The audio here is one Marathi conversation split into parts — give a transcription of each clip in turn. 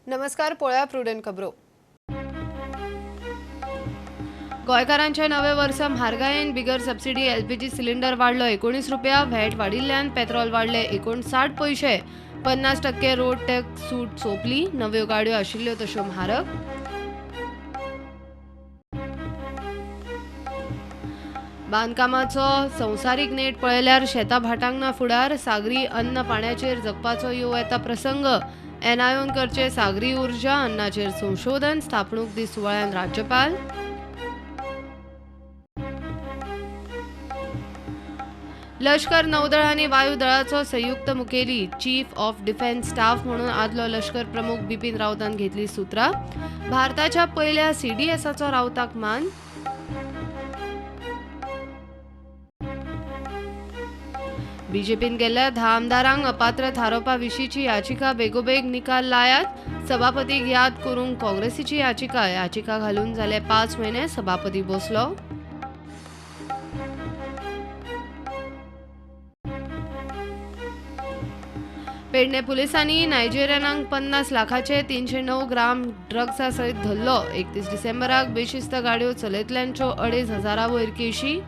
नमस्कार. पोळ्या प्रुडंट खबरो. गोंयकारांचे नवे वर्स म्हारगायेन बिगर सबसिडी एलपीजी सिलिंडर वाढलो 19 रुपया. व्हॅट वाडिल्ल्यान पेट्रोल वाडले 59 पैसे. 50% रोड टॅक्स सूट सोंपली. नव्यो गाडयो आशिल्ल्यो तश्यो म्हारग. बांदकामाचो संवसारीक नेट पळयल्यार शेतां भाटांगना फुडार. सागरी अन्न पाण्याचेर जगपाचो येव येता प्रसंग. एनआयओन करचे सागरी उर्जा अन्नाचेर संशोधन. स्थापणूक दीस सुवाळ्यान राज्यपाल. लष्कर नौदळ आनी वायुदळाचो संयुक्त मुखेली चीफ ऑफ डिफेन्स स्टाफ म्हणून आदलो लष्कर प्रमुख बिपीन रावतान घेतली सुत्रा. भारताच्या पहिल्या सीडीएसाचो रावताक मान. बीजेपीन गेल्ल्या 10 आमदारांक अपात्र थारोवपा विशींची याचिका बेगोबेग निकाल लायात. सभापतीक याद करूंक काँग्रेसीची याचिका घालून जाले 5 म्हयने. सभापती बसलो. पेडणे पुलिसांनी नायजेरियनांक 50 लाखाचे 309 ग्राम ड्रग्सा सयत धरलो. 31 डिसेंबराक बेशिस्त गाडयो चलयतल्यांच्यो 2,500 वयर केशी.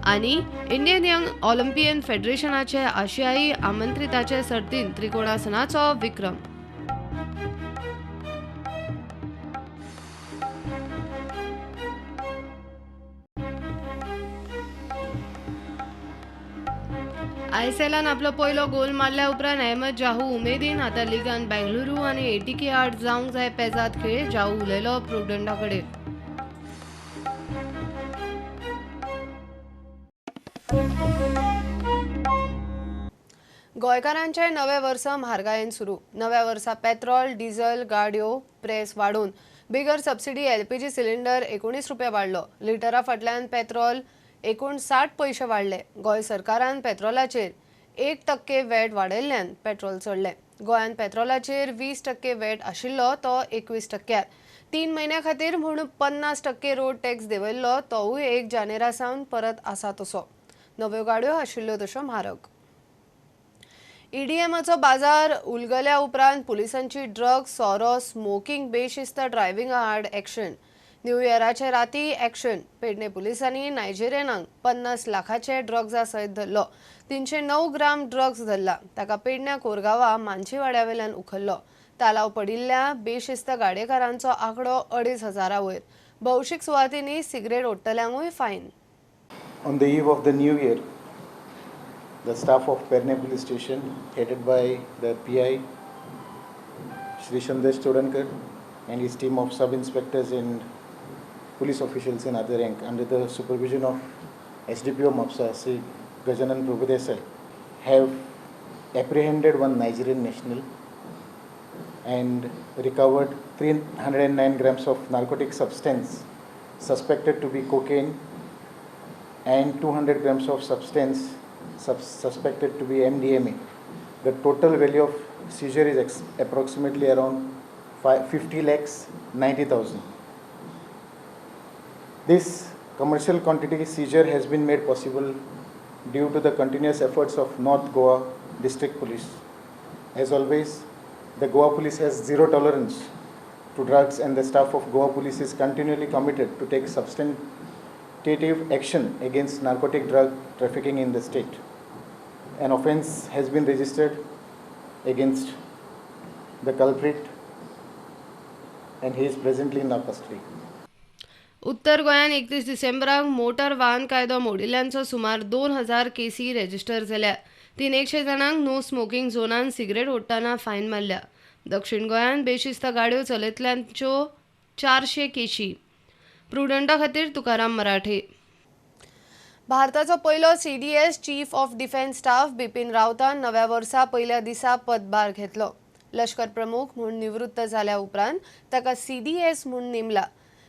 आणि इंडियन यंग ऑलिंपियन फेडरेशनाचे आशियाई आमंत्रिताचे सर्तीन त्रिकोणासनाचो विक्रम. आयएसएलान आपलो पयलो गोल मारल्या उपरांत अहमद जाहू उमेदीन. आतां लिगान बेंगलुरू आनी एटीके आड जावंक जाय पेजाद खेळ. जाहू उलयलो प्रुडंटा कडेन. गोंयकारांचे नवे वर्स म्हारगायेन सुरू. नव्या वर्सा पेट्रोल डिझेल गाडयो प्रेस वाडून बिगर सबसिडी एलपीजी सिलिंडर 19 रुपया वाडलो. लिटरा फाटल्यान पेट्रोल 59 पैसे वाडले. गोंय सरकारान पेट्रोलाचेर 1% वॅट वाडयल्ल्यान पेट्रोल चडले. गोंयान पेट्रोलाचेर 20% वॅट आशिल्लो तो 21%. 3 म्हयन्या खातीर म्हूण 50% रोड टॅक्स देंवयल्लो तोवूय 1 जानेरा सावन परत आसा तसो. नव्यो गाडयो आशिल्ल्यो तश्यो म्हारग. ईडीएमाचो बाजार उलगल्या उपरांत पुलिसांची ड्रग्स सोरो स्मोकिंग बेशिस्त ड्रायव्हिंगा आड एक्शन. न्यू इयराचे राती एक्शन. पेडणे पुलिसांनी नायजेरियनांक 50 लाखाचे ड्रग्सा सयत धरलो. 309 ग्राम ड्रग्स धरला. ताका पेडण्या कोरगांवा मानशीवाड्यावेल्यान उखल्लो. तालाव पडिल्ल्या बेशिस्त गाडेकारांचो आंकडो 2,500 वयर. भौशीक सुवातींनी सिगरेट ओडटल्यांकूय फायन. On the eve of the new year, the staff of Perne Police Station, headed by the PI, Shri Sandesh Chodankar, and his team of sub-inspectors and police officials in other rank, under the supervision of SDPO Mapsa, Sri Gajanan Prabhudesai, have apprehended one Nigerian national and recovered 309 grams of narcotic substance suspected to be cocaine and 200 grams of substance suspected to be MDMA. The total value of seizure is approximately around 50 lakhs 90,000. This commercial quantity seizure has been made possible due to the continuous efforts of North Goa District Police. As always, the Goa Police has zero tolerance to drugs, and the staff of Goa Police is continually committed to take substantive action against narcotic drug trafficking in the state. An offence has been registered against the culprit and he is presently in our custody. उत्तर गोंयान 31 डिसेंबराक मोटर वाहन कायदो मोडिल्ल्यांचो सुमार 2,000 केसी रेजिस्टर जाल्या. 300 जाणांक नो स्मोकिंग झोनान सिगरेट ओडटाना फायन मारल्या. दक्षिण गोंयान बेशिस्त गाडयो चलयतल्यांच्यो 400 केशी. प्रुडंटा खातीर तुकाराम मराठे. भारताचो पयलो CDS chief of defence staff Bipin रावतान नव्या वर्सा पयल्या दिसा पदभार घेतलो. लष्कर प्रमुख म्हूण निवृत्त जाल्या उपरांत ताका सीडीएस म्हूण नेमला.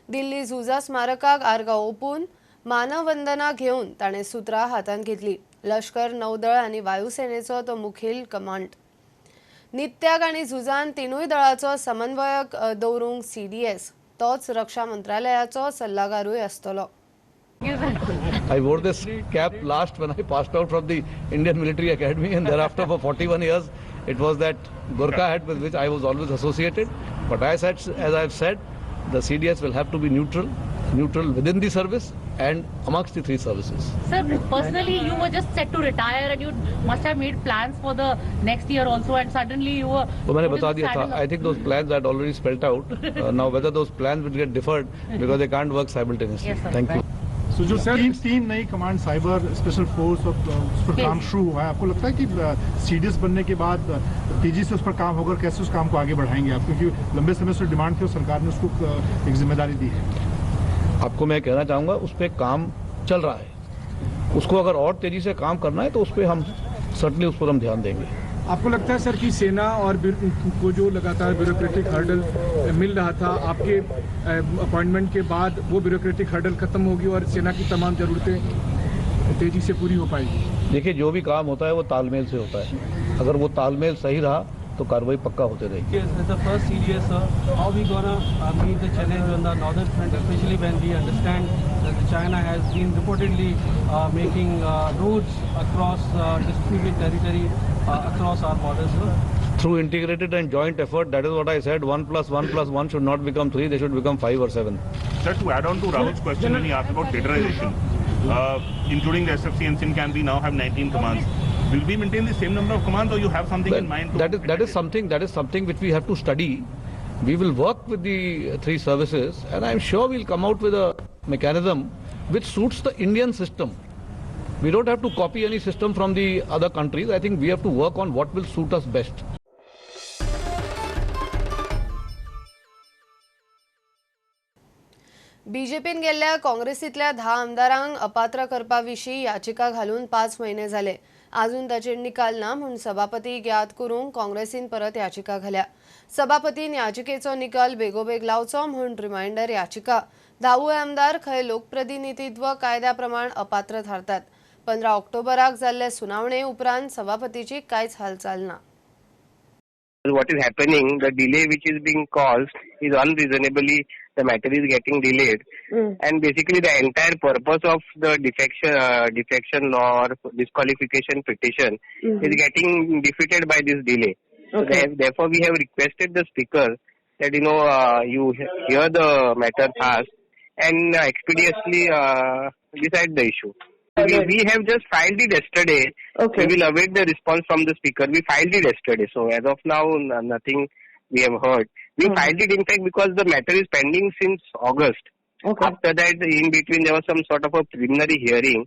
दिल्ली झुजा स्मारकाक आर्गां ओपून मानवंदना घेवन ताणें सुत्रां हातांत घेतली. लष्कर नौदळ आनी वायुसेनेचो तो मुखेल कमांड. नित्याक आनी झुजान तिनूय दळाचो समन्वयक दवरूंक सीडीएस तोच रक्षा मंत्रालयाचो सल्लागारूय आसतलो. I wore this cap last when I passed out from the Indian Military Academy, and thereafter for 41 years it was that Gorkha hat with which I was always associated. But as I've said, the CDS will have to be neutral within the service and amongst the three services. Sir, personally, you were just set to retire and you must have made plans for the next year also, and suddenly you were... तो मैंने बता दिया था. I think those plans I had already spelled out. Now whether those plans will get deferred because they can't work simultaneously. Yes, sir. Thank you. So जो तीन नई कमांड साइबर स्पेशल फोर्स और उस पर काम शुरू हुआ है, आपको लगता है कि सीडीएस बनने के बाद तेजी से उस पर काम होगा, कैसे उस काम को आगे बढ़ाएंगे आप, क्योंकि लंबे समय से डिमांड थी और सरकार ने उसको एक जिम्मेदारी दी है? आपको मैं कहना चाहूँगा उस पर काम चल रहा है. उसको अगर और तेजी से काम करना है तो उस पर हम सर्टनली उस पर हम ध्यान देंगे. आपको लगता है सर कि सेना और को जो लगातार ब्यूरोक्रेटिक हर्डल मिल रहा था, आपके अपॉइंटमेंट के बाद वो ब्यूरोक्रेटिक हर्डल खत्म होगी और सेना की तमाम जरूरतें तेजी से पूरी हो पाएगी? देखिए, जो भी काम होता है वो तालमेल से होता है. अगर वो तालमेल सही रहा तो कार्रवाई पक्का होते रहेगी. As the first CDS, how we gonna meet the challenge on the northern front, especially when we understand that China has been reportedly making roads across disputed territory across our borders. Through integrated and joint effort, that is what I said. 1 + 1 + 1 should not become 3; they should become 5 or 7. Sir, to add on to Rahul's question when he asked about federalization, including the SFC and SIN, we now have 19 commands. Will we maintain the same number of commands, or you have something in mind? That is something which we have to study. We will work with the three services, and I'm sure we'll come out with a mechanism which suits the Indian system. We don't have to copy any system from the other countries. I think we have to work on what will suit us best. बीजेपीन गेल्ल्या काँग्रेसीतल्या 10 आमदारांक अपात्र करपाविशीं याचिका घालून 5 महिने झाले. अजून ताचेर निकाल ना म्हूण सभापतीक याद करून काँग्रेसीन परत याचिका घाल्या. सभापतीन याचिकेचो निकाल बेगोबेग लावचो म्हूण रिमाइंडर याचिका. 10 आमदार खंय लोकप्रतिनिधित्व कायद्या प्रमाण अपात्र थारतात. 15 ऑक्टोबराक जाल्ले सुनावणे उपरांत सभापतीची कांयच हालचाल ना. What is happening, the delay which is being caused is unreasonably, the matter is getting delayed. And basically the entire purpose of the defection or disqualification petition is getting defeated by this delay. Okay. So therefore we have requested the speaker that you hear the matter fast and expeditiously decide the issue. We have just filed it yesterday. Okay. We will await the response from the speaker. We filed it yesterday. So as of now, nothing we have heard. We filed it in fact because the matter is pending since August. Okay. After that, in between there was some sort of a preliminary hearing.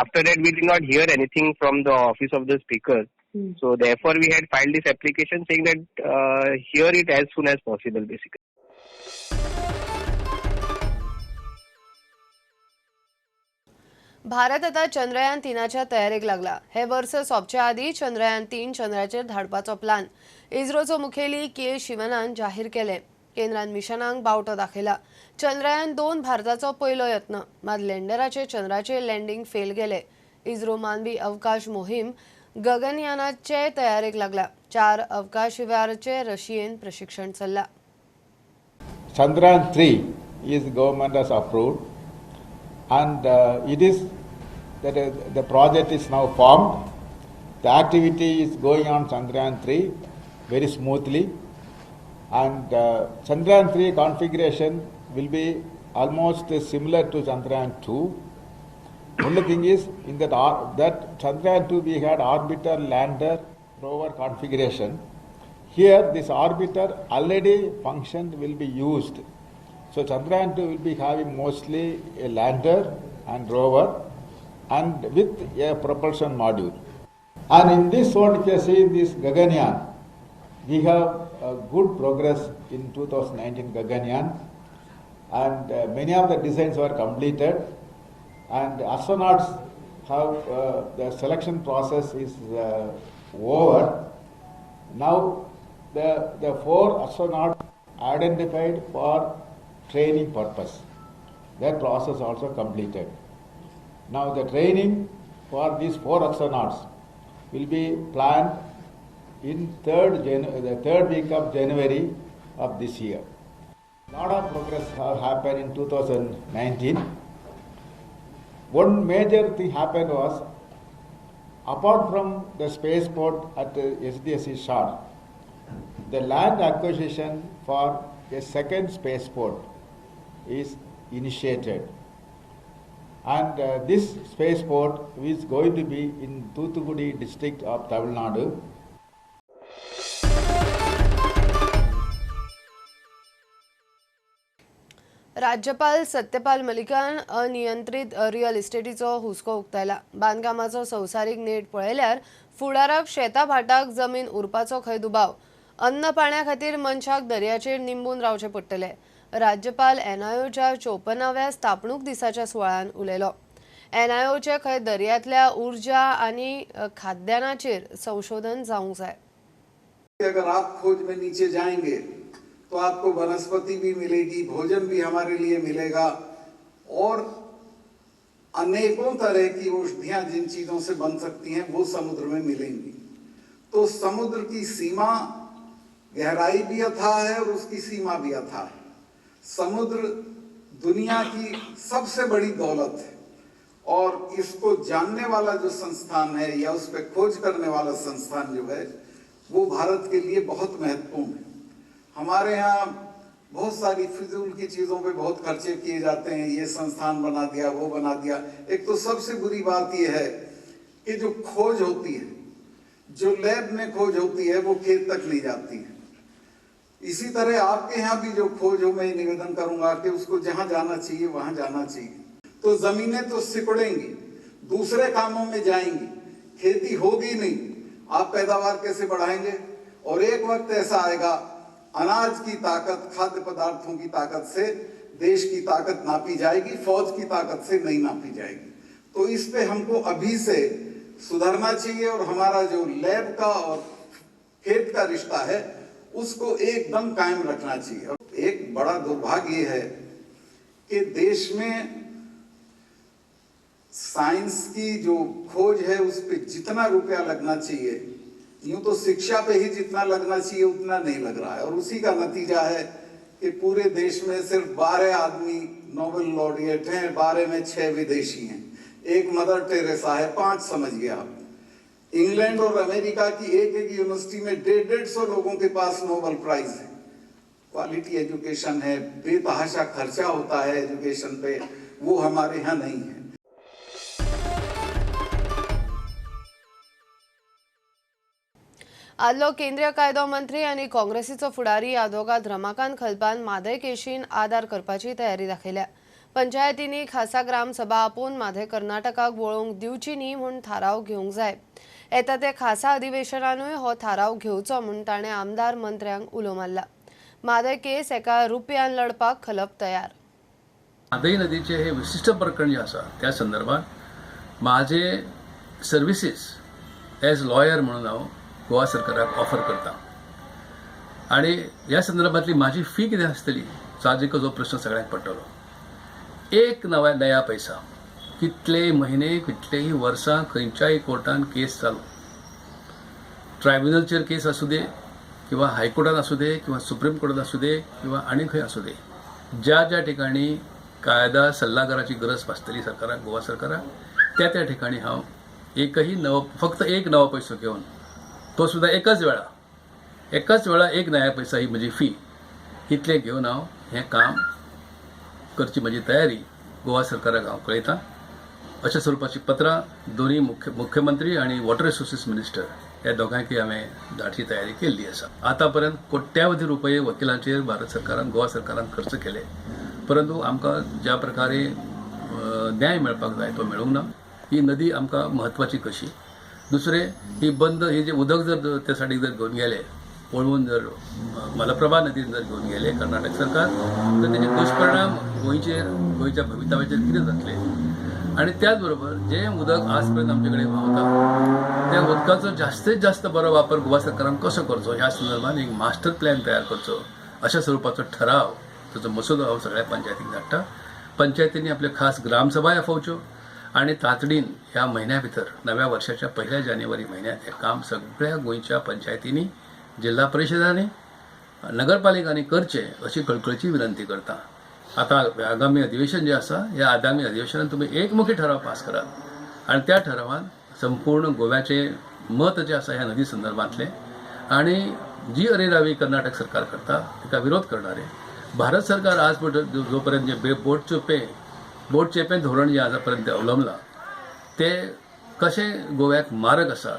After that, we did not hear anything from the office of the speaker. So therefore, we had filed this application saying that hear it as soon as possible basically. Bharat आता चंद्रयान 3च्या तयारेक लागला. हे वर्ष सोंपच्या आदी चंद्रयान 3 चंद्राचेर धाडपाचो प्लान इस्रोचो मुखेली के शिवनान जाहीर केले. केंद्रान मिशनांक बावटो दाखयला. चंद्रयान 2 भारताचो पयलो यत्न. मात लँडराचे चंद्राचेर लँडिंग फेल गेले. इस्रो मानवी अवकाश मोहीम गगनयानाचे तयारेक लागला. 4 अवकाशवीरांचे रशियेन प्रशिक्षण चल्ला. Chandrayaan 3 is government has approved, and it is that the project is now formed. The activity is going on Chandrayaan 3 very smoothly, and Chandrayaan 3 configuration will be almost similar to Chandrayaan 2. Only thing is in that Chandrayaan 2 we had orbiter, lander, rover configuration. Here this orbiter already function will be used. So Chandrayaan 2 will be having mostly a lander and rover and with a propulsion module. And in this one, if you see this Gaganyaan, we have good progress in 2019 Gaganyaan, and many of the designs were completed, and astronauts have the selection process is over. Now the 4 astronauts identified for training purpose. That process also completed. Now the training for these 4 astronauts will be planned in the third week of January of this year. A lot of progress have happened in 2019. one major thing happened was, apart from the spaceport at SDSC Shah, the land acquisition for a second spaceport is initiated. And this spaceport is going to be in Thoothukudi district of Tamil Nadu. राज्यपाल सत्यपाल मलिकान अनियंत्रित रियल इस्टेटीचो हुस्को उक्तायला. बांदकामाचो संवसारीक नेट पळयल्यार फुडाराक शेता भाटाक जमीन उरपाचो खंय दुबाव. अन्न पाण्या खातीर मनशाक दर्याचेर निंबून रावचें पडटलें. राज्यपाल NIOच्या 54व्या स्थापणूक दिसाच्या सुवाळ्यान उलयलो. NIOचे खंय दर्यांतल्या उर्जा आनी खाद्यान्नाचेर संशोधन जावंक जाय. अगर आप खोज में नीचे जाएंगे तो आपको वनस्पति भी मिलेगी, भोजन भी हमारे लिए मिलेगा और अनेकों तरह की औषधियां जिन चीजों से बन सकती हैं वो समुद्र में मिलेंगी. तो समुद्र की सीमा गहराई भी अथाह है और उसकी सीमा भी अथाह है. समुद्र दुनिया की सबसे बड़ी दौलत है और इसको जानने वाला जो संस्थान है या उस पर खोज करने वाला संस्थान जो है वो भारत के लिए बहुत महत्वपूर्ण है. हमारे यहाँ बहुत सारी फिजूल की चीजों पे बहुत खर्चे किए जाते हैं, ये संस्थान बना दिया, वो बना दिया. एक तो सबसे बुरी बात यह है कि जो खोज होती है, जो लैब में खोज होती है, वो खेत तक नहीं जाती है. इसी तरह आपके यहाँ भी जो खोज हो, मैं निवेदन करूंगा कि उसको जहां जाना चाहिए वहां जाना चाहिए. तो जमीनें तो सिकुड़ेंगी, दूसरे कामों में जाएंगी, खेती होगी नहीं, आप पैदावार कैसे बढ़ाएंगे. और एक वक्त ऐसा आएगा अनाज की ताकत, खाद्य पदार्थों की ताकत से देश की ताकत नापी जाएगी, फौज की ताकत से नहीं नापी जाएगी. तो इस पे हमको अभी से सुधरना चाहिए और हमारा जो लैब का और खेत का रिश्ता है उसको एकदम कायम रखना चाहिए. एक बड़ा दुर्भाग्य है कि देश में साइंस की जो खोज है उस पर जितना रुपया लगना चाहिए, यूं तो शिक्षा पे ही जितना लगना चाहिए उतना नहीं लग रहा है. और उसी का नतीजा है कि पूरे देश में सिर्फ 12 आदमी नोबेल लॉरिएट हैं, 12 में 6 विदेशी हैं, एक मदर टेरेसा है, 5 समझ गया. इंग्लैंड और अमेरिका की एक यूनिवर्सिटी में 150 लोगों के पास नोबेल प्राइज है. क्वालिटी एजुकेशन है, बेतहाशा खर्चा होता है एजुकेशन पे, वो हमारे यहाँ नहीं है. आदलो केंद्रीय कायदो मंत्री आनी काँग्रेसीचो फुडारी ह्या दोगांत रमाकांत खलपान माधय केशीन आदार करपाची तयारी दाखयल्या. पंचायतींनी खासा ग्रामसभा आपोवन माधय कर्नाटकाक वळोवंक दिवची न्ही म्हूण थाराव घेवंक जाय. येता ते खासा अधिवेशनानूय हो थाराव घेवचो म्हूण ताणें आमदार मंत्र्यांक उलो मारला. माधय केस एका रुपयान लढपाक खलप तयार. माधय नदीचे हे विशिष्ट प्रकरण जे आसा त्या संदर्भात माझे सर्विसीस एज लॉयर म्हणून हांव गोवा सरकाराक ऑफर करता. आणि ह्या संदर्भातली माझी फी कितें आसतली साहजिकच हो प्रश्न सगळ्यांक पडटलो. एक नया पैसा, कितलेय महिने कितलेही वर्सां खंयच्याय कोर्टान केस चालू, ट्रायब्युनलचेर केस आसूं दे किंवा हायकोर्टान आसूं दे किंवा सुप्रीम कोर्टान आसूं दे किंवा आनी खंय आसूं दे, ज्या ज्या ठिकाणी कायदा सल्लागाराची गरज भासतली सरकाराक, गोवा सरकाराक, त्या ठिकाणी हांव फक्त एक नवो पैसो घेवन, तो सुद्धा एकाच वेळा एक नया पैसा ही म्हजी फी, इतले घेवन हांव हें काम करची म्हजी तयारी गोवा सरकाराक हांव कळयतां. अशा स्वरुपाची पत्रां दोन्ही मुख्यमंत्री आणि वॉटर रिसोर्सीस मिनिस्टर ह्या दोगांयकय हांवें धाडची तयारी केल्ली आसा. आतापर्यंत कोट्यावधी रुपये वकिलांचेर भारत सरकारान, गोवा सरकारान खर्च केले, परंतु आमकां ज्या प्रकारे न्याय मेळपाक जाय तो मेळूंक ना. ही नदी आमकां महत्वाची कशी. दुसरें, ही जे उदक जर त्या सायडीक जर घेवन गेले, पळवून जर मलप्रभा नदीन जर घेवन गेले कर्नाटक सरकार, तर तेचे दुश्परिणाम गोंयच्या भवितव्याचेर कितें जातले. आणि त्याचबरोबर जे उदक आजपर्यंत आमचे कडेन व्हांवता त्या उदकाचो जास्तीत जास्त बरो वापर गोवा सरकारान कसो करचो ह्या संदर्भात एक मास्टर प्लॅन तयार करचो. अशा स्वरुपाचो ठराव, ताचो मसुदो हांव सगळ्या पंचायतींक धाडटा. पंचायतींनी आपल्यो खास ग्रामसभा आफोवच्यो आणि तातडीन ह्या महिन्या भितर, नव्या वर्षाच्या 1 जानेवारी महिन्यात हे काम सगळ्या गोंयच्या पंचायतींनी, जिल्हा परिशदांनी, नगरपालिकांनी करचे अशी कळकळीची विनंती करता. आता आगामी अधिवेशन जे आसा ह्या आगामी अधिवेशनात तुम्ही एकमुखी ठराव पास करात आणि त्या ठरावान संपूर्ण गोव्याचे मत जे आसा ह्या नदी संदर्भातले आणि जी अरेरावी कर्नाटक सरकार करता तिका विरोध करणारे भारत सरकार आज जोपर्यंत जे बोट चेपे धोरण जे आजपर्यंत अवलंबला ते कशें गोव्याक मारक आसा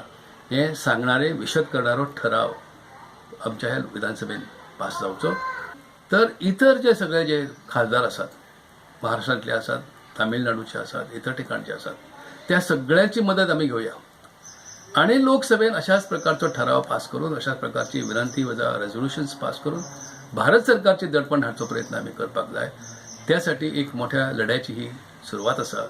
हे सांगणारे विशद करणारो ठराव आमच्या ह्या विधानसभेत पास जावचो. तर इतर जे सगळे जे खासदार आसात महाराष्ट्रातले आसात, तामिळनाडूचे आसात, इतर ठिकाणचे आसात त्या सगळ्यांची मदत आम्ही घेऊया आणि लोकसभेत अशाच प्रकारचो ठराव पास करून अशाच प्रकारची विनंती वजा रेझोल्युशन्स पास करून भारत सरकारची दडपण हाडचो प्रयत्न आम्ही करपाक जाय. त्यासाठी एक मोठ्या लढ्याची ही सुरुवात आसा.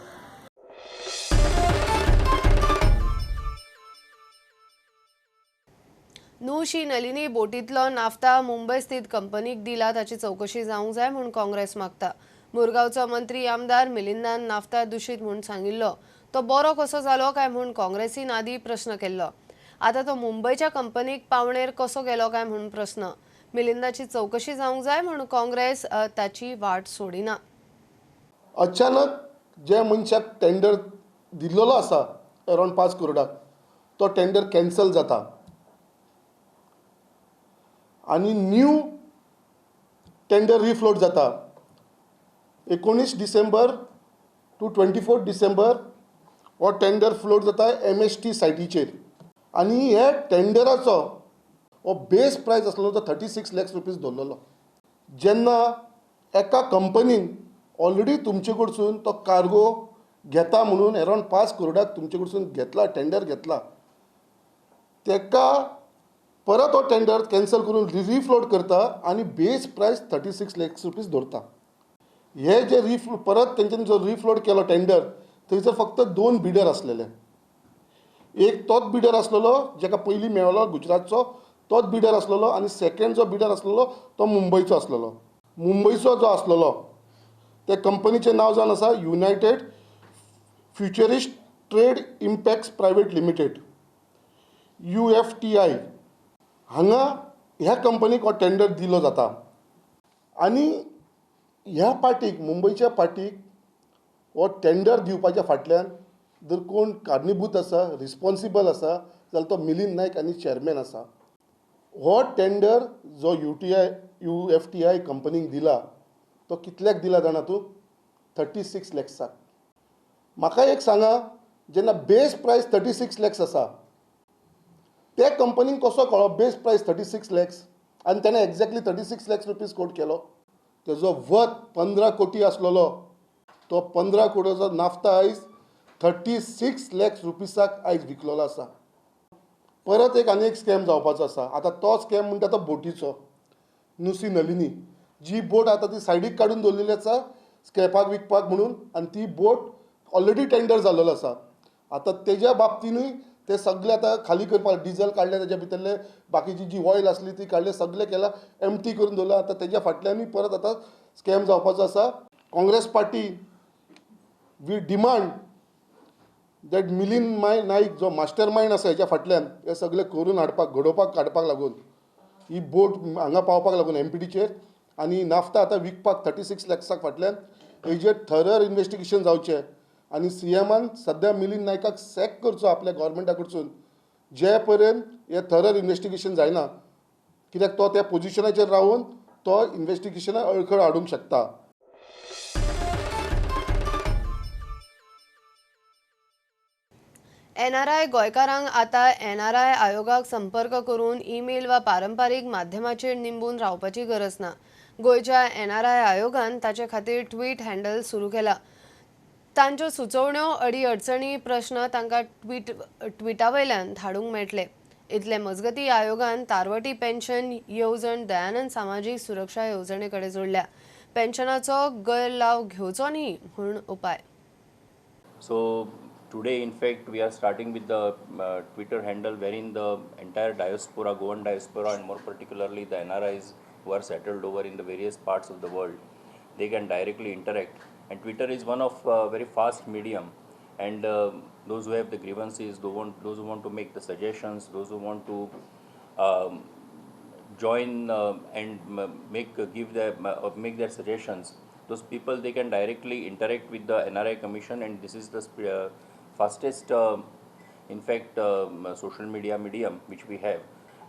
नुशी नलिनी बोटीतलो नाफ्ता मुंबय स्थित कंपनीक दिला ताची चौकशी जावंक जाय म्हूण काँग्रेस मागता. मुरगांवचो मंत्री आमदार मिलिंदान नाफ्ता दूषित म्हूण सांगिल्लो. तो बरो कसो जालो काय म्हूण काँग्रेसीन आदी प्रश्न केल्लो. आता तो मुंबयच्या कंपनीक पावणेर कसो गेलो काय म्हूण प्रश्न. मिलिंदाची चौकशी जावंक जाय म्हूण काँग्रेस ताची वाट सोडिना. अचानक जे मनशाक टेंडर दिल्लो आसा अरावंड 5 करोडाक तो टेंडर कॅन्सल जाता आणि न्यू टेंडर रिफ्लोट जाता. 19 डिसेंबर टू 24 डिसेंबर हो टेंडर फ्लोट जाता MST सायटीचेर आणि हे टेंडराचो हो बेस प्रायस आसलो तो 36 lakhs रुपीज दवरलेलो. जेन्ना एका कंपनीन ऑलरेडी तुमचे कडसून तो कार्गो घेता म्हणून अरावंड 5 करोडाक तुमचे कडसून घेतला, टेंडर घेतला, तेका परत हो टेंडर कॅन्सल करून रिफ्लोट करता आणि बेस प्रायस 36 lakhs रुपीज दवरता. हे जे परत तेंच्यांनी जो रिफ्लोट केलो टेंडर थंयसर फक्त 2 बिडर आसलेले. एक तोच बिडर आसलेलो जेका पयलीं मेळ्ळो गुजरातचो तोच बिडर आसलेलो आणि सेकंड जो बिडर आसलेलो तो मुंबयचो आसलेलो. मुंबयचो जो आसलेलो त्या कंपनीचें नांव जावन आसा United Futurist Trade Impacts Private Limited UFTI. हांगा ह्या कंपनीक हो टेंडर दिलो जाता आणि ह्या पार्टीक मुंबयच्या पार्टीक हो टेंडर दिवपाच्या फाटल्यान जर कोण कारणीभूत आसा, रिस्पॉन्सिबल आसा जाल्यार तो मिलिंद नायक आनी चेअरमॅन आसा. हो टेंडर जो UFTI कंपनीक दिला तो कितल्याक दिला जाणा तूं? 36 lakhsक. म्हाका एक सांगा, जेन्ना बेस प्रायस 36 lakhs आसा त्या कंपनीक कसो कळो बेस प्रायस 36 lakhs आनी ताणें एक्झॅक्टली 36 lakhs रुपीज कोट केलो? तेजो वर्थ 15 कोटी आसलेलो तो 15 कोटीचो नाफ्ता आयज 36 lakhs रुपीजाक आयज विकलेलो आसा. परत आनी एक स्कॅम जावपाचो आसा. आतां तो स्कॅम म्हणटा तो बोटीचो. नुसी नलिनी जी बोट आतां ती सायडीक काडून दवरलेली आसा स्क्रॅपाक विकपाक म्हणून आनी ती बोट ऑलरेडी टेंडर जाल्लो आसा. आतां तेज्या बाबतीनूय ते सगळे आतां खाली करपाक डिझल काडले, तेज्या भितरले बाकीची जी ऑयल आसली ती काडले, सगळे केला, एम्प्टी करून दवरला. आतां तेज्या फाटल्यानूय परत आतां स्कॅम जावपाचो आसा. Congress party we demand that Milind Naik जो मास्टर मायंड आसा हेच्या फाटल्यान हे सगळे करून हाडपाक घडोवपाक काडपाक लागून ही बोट हांगा पावपाक लागून MPDचेर आनी नाफ्ता आतां विकपाक 36 lakhsक फाटल्यान हेजेर थरर इन्व्हेस्टिगेशन जावचें आनी CMन सद्या मिलिंद नायकाक सॅक करचो आपल्या गव्हर्मेंटा कडसून जे पर्यंत हे थरर इन्व्हेस्टिगेशन जायना. कित्याक तो त्या पोजिशनाचेर रावन तो इन्व्हेस्टिगेशनाक अडखळ हाडूंक शकता. NRI गोंयकारांक आतां NRI आयोगाक संपर्क करून ईमेल वा पारंपारीक माध्यमाचेर निंबून रावपाची गरज ना. गोंयच्या NRI आयोगान ताचे खातीर ट्वीट हँडल सुरू केला. तांच्यो सुचोवण्यो, अडी अडचणी, प्रश्न तांकां ट्विटा वयल्यान धाडूंक मेळटले. इतले मजगतीं आयोगान तारवटी पेन्शन येवजण दयानंद सामाजीक सुरक्षा येवजणे कडेन जोडल्या. पेन्शनाचो गैरलाव घेवचो न्ही म्हूण उपाय. So today, in fact, we are starting with the Twitter handle wherein the entire diaspora, Goan diaspora, and more particularly the NRIs who are settled over in the various parts of the world, they can directly interact. And Twitter is one of very fast medium, and those who have the grievances, those who want to make the suggestions, those who want to join and make their suggestions, those people, they can directly interact with the NRI Commission, and this is the fastest, in fact, social media medium which we have.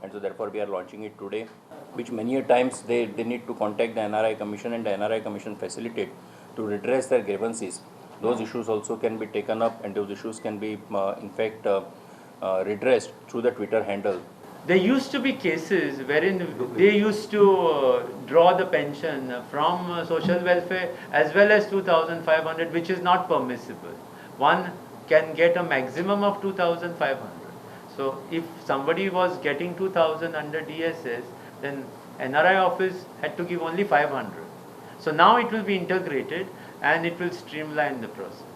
And so therefore we are launching it today, which many a times they need to contact the NRI Commission, and the NRI Commission facilitate to redress their grievances. Those issues also can be taken up, and those issues can be in fact redressed through the Twitter handle. There used to be cases wherein they used to draw the pension from social welfare as well as 2,500, which is not permissible. One can get a maximum of 2,500. So if somebody was getting 2,000 under DSS, then NRI office had to give only 500. So now it will be integrated and it will streamline the process.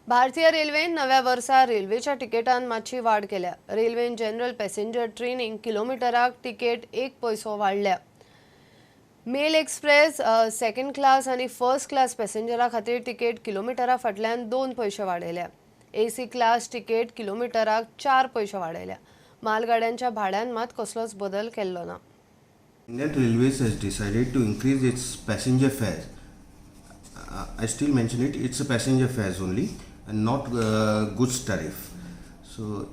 भारतीय रेल्वेन नव्या वर्सा रेल्वेच्या तिकेटांत मातशी वाड केल्या. रेल्वेन जनरल पॅसेंजर ट्रेनीक किलोमिटराक तिकेट 1 पैसो वाडल्या. मेल एक्सप्रेस सेकंड क्लास आनी फर्स्ट क्लास पॅसेंजरा खातीर तिकेट किलोमिटरा फाटल्यान 2 पैसे वाडयल्या. AC क्लास तिकेट किलोमिटराक 4 पैसे वाडयल्या. मालगाड्यांच्या भाड्यान मात कसलोच बदल केल्लो ना. Indian Railways has decided to increase its passenger fares. I still mention it, it's a passenger fares only and not goods tariff. So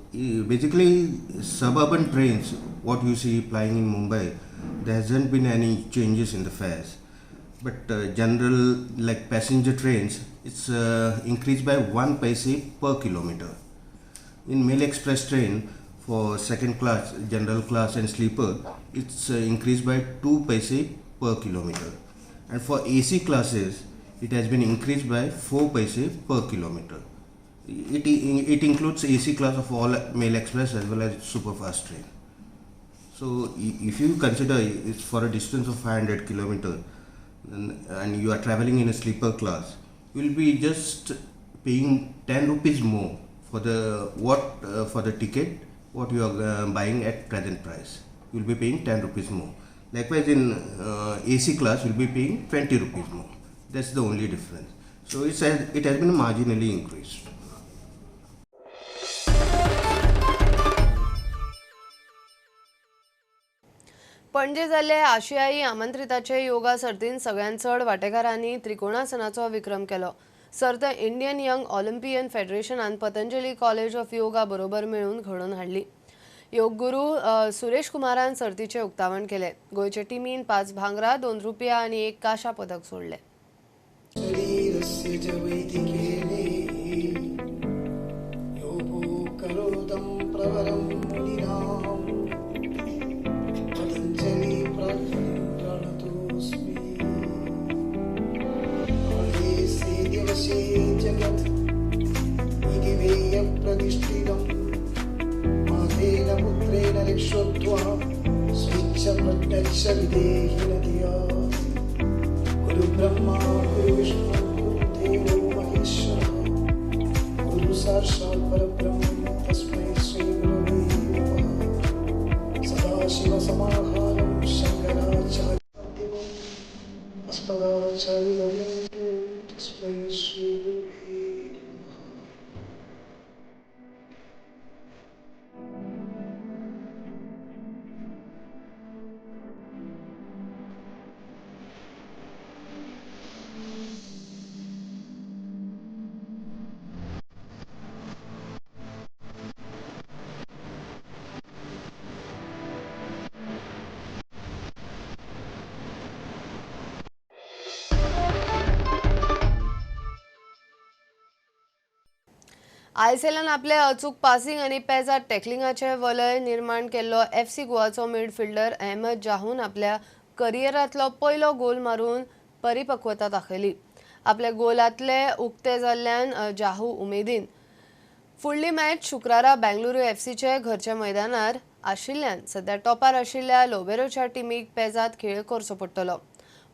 basically suburban trains, what you see plying in Mumbai, there hasn't been any changes in the fares. But general like passenger trains, it's increased by 1 paise per kilometer. In Mail Express train for second class, general class and sleeper, it's increased by 2 paise per kilometer. And for AC classes, it has been increased by 4 paise per kilometer. It includes AC class of all Mail Express as well as superfast train. So if you consider it's for a distance of 500 kilometers and you are traveling in a sleeper class, you will be just paying 10 rupees more for the ticket what you are buying at present price. You will be paying 10 rupees more. Likewise in AC class you will be paying 20 rupees more. That's the only difference. So it has been marginally increased. पणजे जाल्ले आशियाई आमंत्रिताचे योगा सर्तीन सगळ्यांत चड वांटेकारांनी त्रिकोणासनाचो विक्रम केलो. सर्त इंडियन यंग ऑलिंपियन फेडरेशनान पतंजली कॉलेज ऑफ योगा बरोबर मेळून घडोवन हाडली. योग गुरू सुरेश कुमारान सर्तीचे उक्तावण केले. गोंयचे टिमीन 5 भांगरा, 2 रुपया आनी 1 काशा पदक सोडले. प्रतिष्ठितम् मातेन पुत्रेण लिक्षोत्वा स्वेच्छ प्रत्यक्ष विधेहिन धिया गुरु ब्रह्मा गुरु विष्णु गुरुदेवो महेश्वरः गुरु साक्षात् परब्रह्म तस्मै श्री गुरवे नमः. सदाशिवसमाहारं शङ्कराचार्यं अस्मदाचार्यं तस्मै श्री गुरवे. आयएसएलान आपले अचूक पासिंग आनी पेजात टॅकलिंगाचे वलय निर्माण केल्लो FC गोवाचो मिडफिल्डर अहमद जाहून आपल्या करियरांतलो पयलो गोल मारून परिपक्वता दाखयली. आपल्या गोलांतले उक्ते जाल्ल्यान जाहू उमेदीन. फुडली मॅच शुक्रारा बेंगलुरू FCचे घरच्या मैदानार आशिल्ल्यान सध्या टॉपार आशिल्ल्या लोबेरोच्या टिमीक पेजात खेळ करचो पडटलो.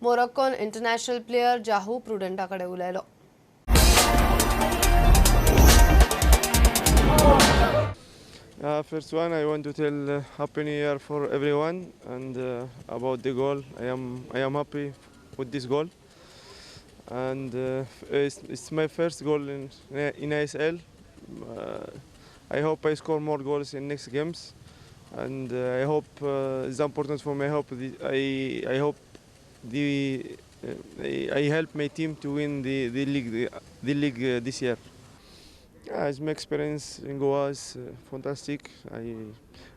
मोरक्कोन इंटरनॅशनल प्लेयर जाहू प्रुडंटा कडेन उलयलो. First one, I want to tell Happy New Year for everyone, and about the goal, I am happy with this goal, and it's my first goal in ISL. I hope I score more goals in next games, and I hope it's important for me. I hope I help my team to win the league this year. As my experience in Goa is fantastic.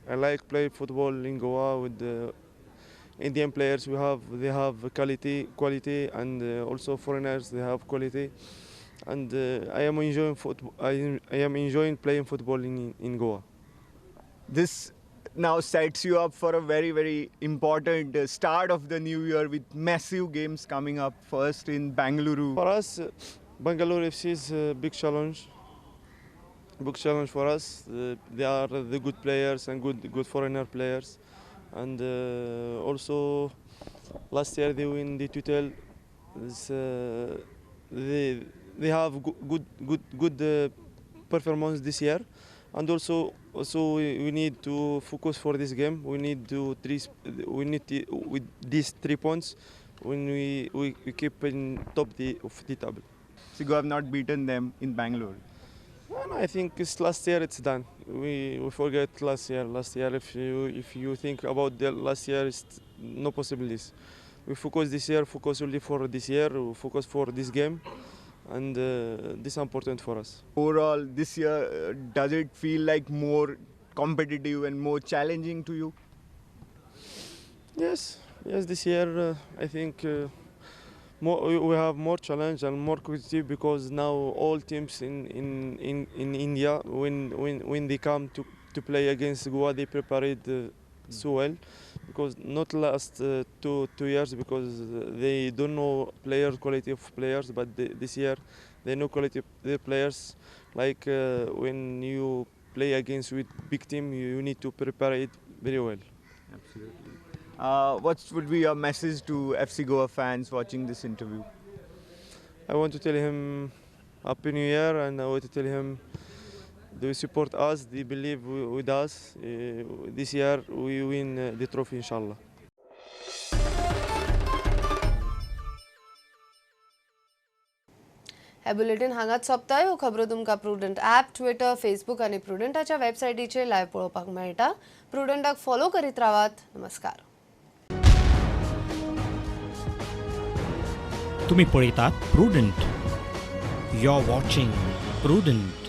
I like play football in Goa with the Indian players. They have quality, and also foreigners they have quality, and I am enjoying football. I am enjoying playing football in Goa. This now sets you up for a very, very important start of the new year with massive games coming up. First in Bangalore. For us, Bangalore FC is a big challenge. Big challenge for us. They are the good players and good foreigner players, and also last year they win the title. They have good performance this year, and also we need to focus for this game. We need with these 3 points when we keep in top of the table. So you have not beaten them in Bangalore. Well, I think it's last year it's done. We forget last year. Last year, if you think about the last year, it's no possibilities. We focus this year. Focus only for this year. We focus for this game, and this is important for us. Overall, this year, does it feel like more competitive and more challenging to you? Yes. This year I think we have more challenge and more competitive, because now all teams in India, when they come to play against Goa, they prepared so well, because not last 2 years, because they don't know quality of players, but this year they know quality of the players. Like when you play against with big team, you need to prepare it very well. Absolutely. What would be your message to FC Goa fans watching this interview? I want to tell him Happy New Year, and I want to tell him they support us, they believe with us. This year we win the trophy, inshallah. हे बुलेटिन हांगाच सोंपता. ह्यो खबरो तुमकां प्रुडंट ॲप, ट्विटर, फेसबुक आनी प्रुडंटाच्या वेबसायटीचेर लायव्ह पळोवपाक मेळटा. प्रुडंटाक फॉलो करीत रावात. नमस्कार. तुम्ही पळयतात Prudent. You are watching prudent.